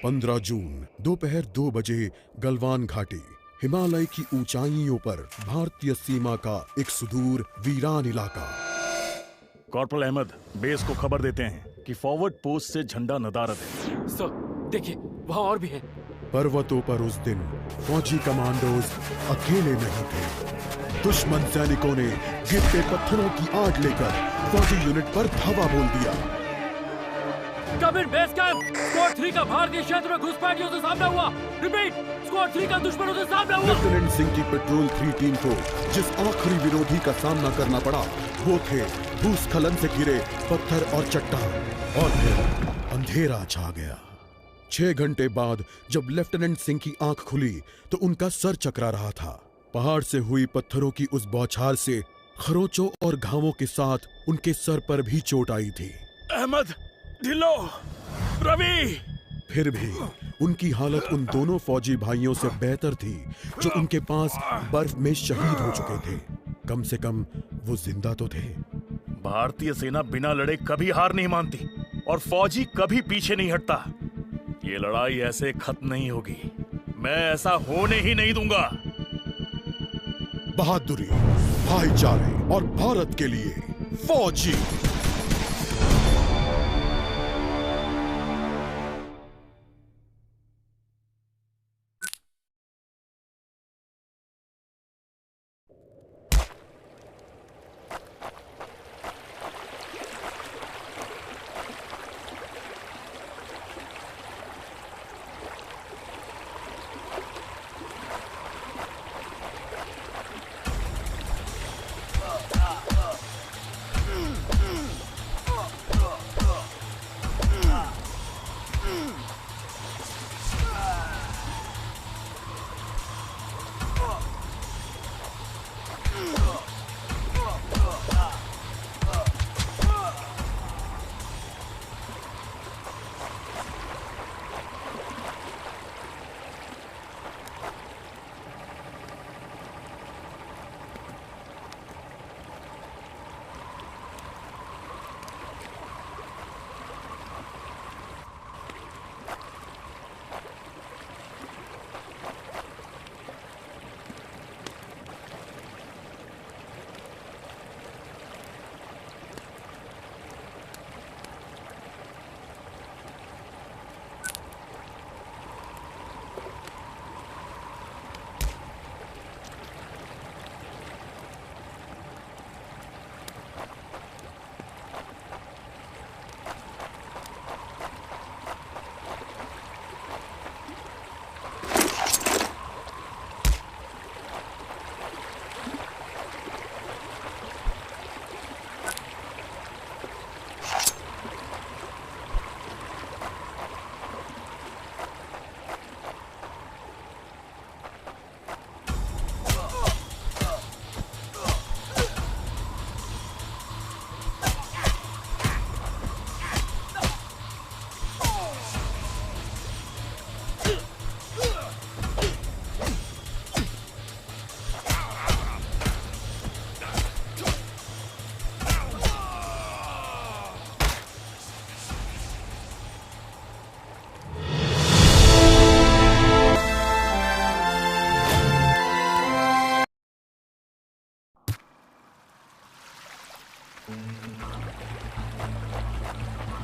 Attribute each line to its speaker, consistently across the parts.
Speaker 1: 15 जून दोपहर 2 बजे गलवान घाटी, हिमालय की ऊंचाइयों पर भारतीय सीमा का एक सुदूर वीरान इलाका।
Speaker 2: कॉर्पोरल अहमद, बेस को खबर देते हैं कि फॉरवर्ड पोस्ट से झंडा नदारद है।
Speaker 3: सर, देखिए वहाँ और भी हैं।
Speaker 1: पर्वतों पर उस दिन फौजी कमांडोज अकेले नहीं थे। दुश्मन सैनिकों ने गिरते पत्थरों की आग लेकर फौजी यूनिट पर धावा बोल दिया।
Speaker 3: कम इन बेस कैंप, स्क्वाड 3 का भारतीय क्षेत्र में घुसपैठियों से सामना हुआ। रिपीट, स्क्वाड 3 का दुश्मनों से सामना हुआ।
Speaker 1: लेफ्टिनेंट सिंह की पेट्रोल 3 टीम को जिस आखिरी विरोधी का सामना करना पड़ा वो थे भूस्खलन से घिरे पत्थर और चट्टान। और फिर अंधेरा छा गया। 6 घंटे बाद जब लेफ्टिनेंट सिंह की आंख खुली तो उनका सर चकरा रहा था। पहाड़ से हुई पत्थरों की उस बौछार से खरोंचों और घावों के साथ उनके सर पर भी चोट आई थी।
Speaker 2: अहमद, ढिल्लो, रवि।
Speaker 1: फिर भी उनकी हालत उन दोनों फौजी भाइयों से बेहतर थी जो उनके पास बर्फ में शहीद हो चुके थे। कम से कम वो जिंदा तो थे।
Speaker 2: भारतीय सेना बिना लड़े कभी हार नहीं मानती और फौजी कभी पीछे नहीं हटता। ये लड़ाई ऐसे खत्म नहीं होगी। मैं ऐसा होने ही नहीं दूंगा।
Speaker 1: बहादुरी, भाईचारे और भारत के लिए फौजी।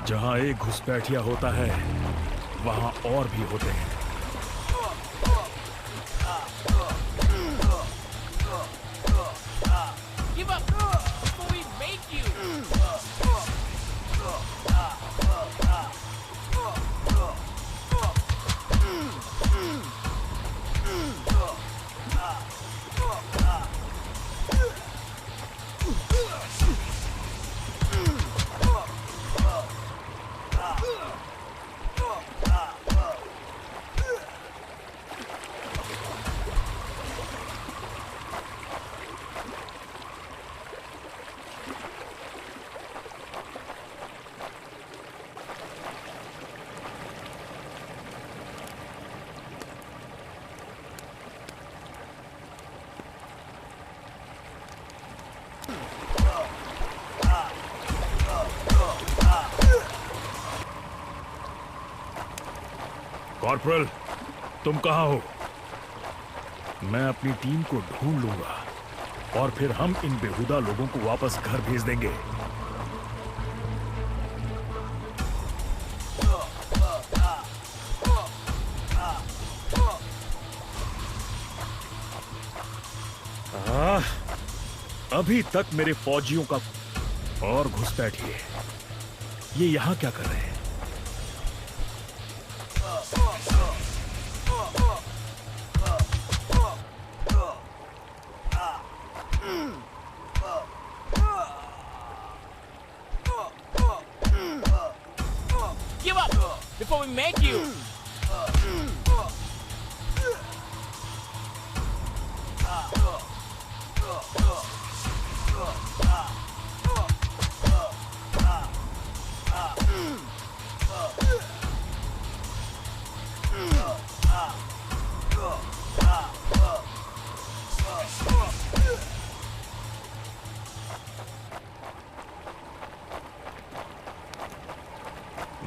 Speaker 2: जहां एक घुसपैठिया होता है वहां और भी होते हैं।
Speaker 3: Give up before we make you.
Speaker 2: Corporal, तुम कहां हो? मैं अपनी टीम को ढूंढ लूंगा और फिर हम इन बेहुदा लोगों को वापस घर भेज देंगे। अभी तक मेरे फौजियों का और घुसपैठ ही है। ये यहां क्या कर रहे हैं?
Speaker 4: Give up before we make you.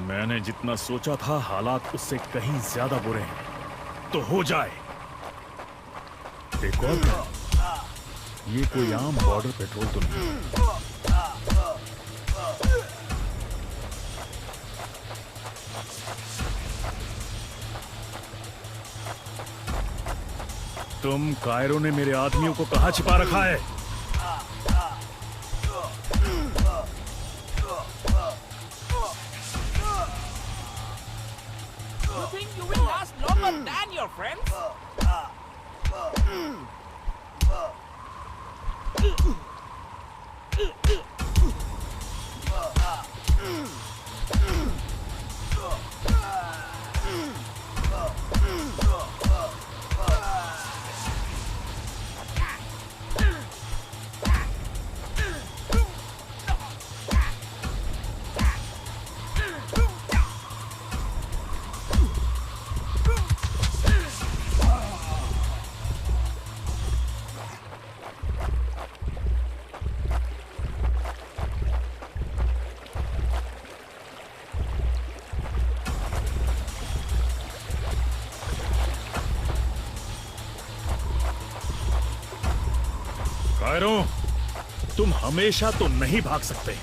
Speaker 2: मैंने जितना सोचा था हालात उससे कहीं ज्यादा बुरे हैं। तो हो जाए। एक और बात, ये कोई आम बॉर्डर पेट्रोल तो नहीं। तुम कायरो ने मेरे आदमियों को कहां छिपा रखा है?
Speaker 4: You think you will last longer than your friends?
Speaker 2: Cairo, तुम हमेशा तो नहीं भाग सकते।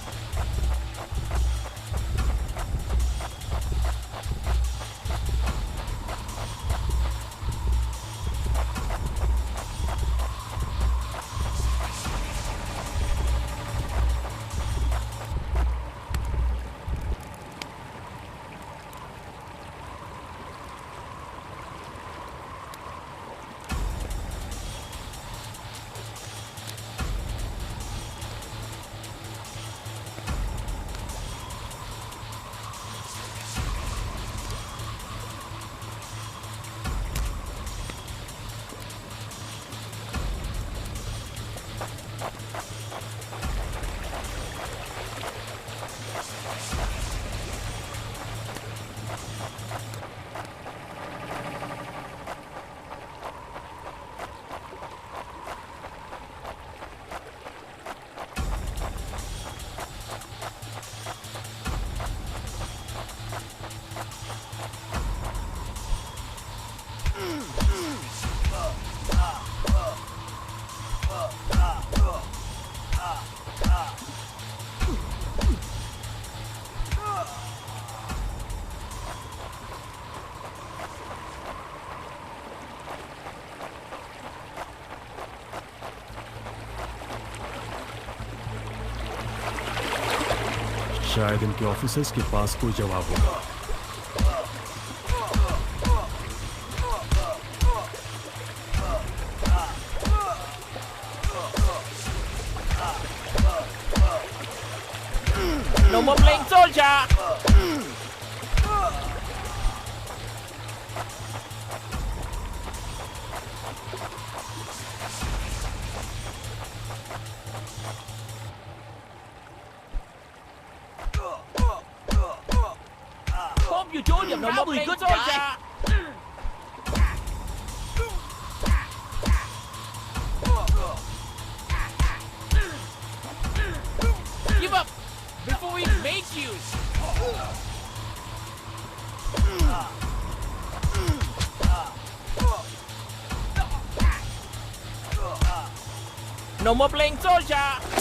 Speaker 2: शायद इनके ऑफिसर्स के पास कोई जवाब होगा।
Speaker 4: No more playing soldier. Hope you told your probably good soldier. Give up before we make you. No more playing soldier.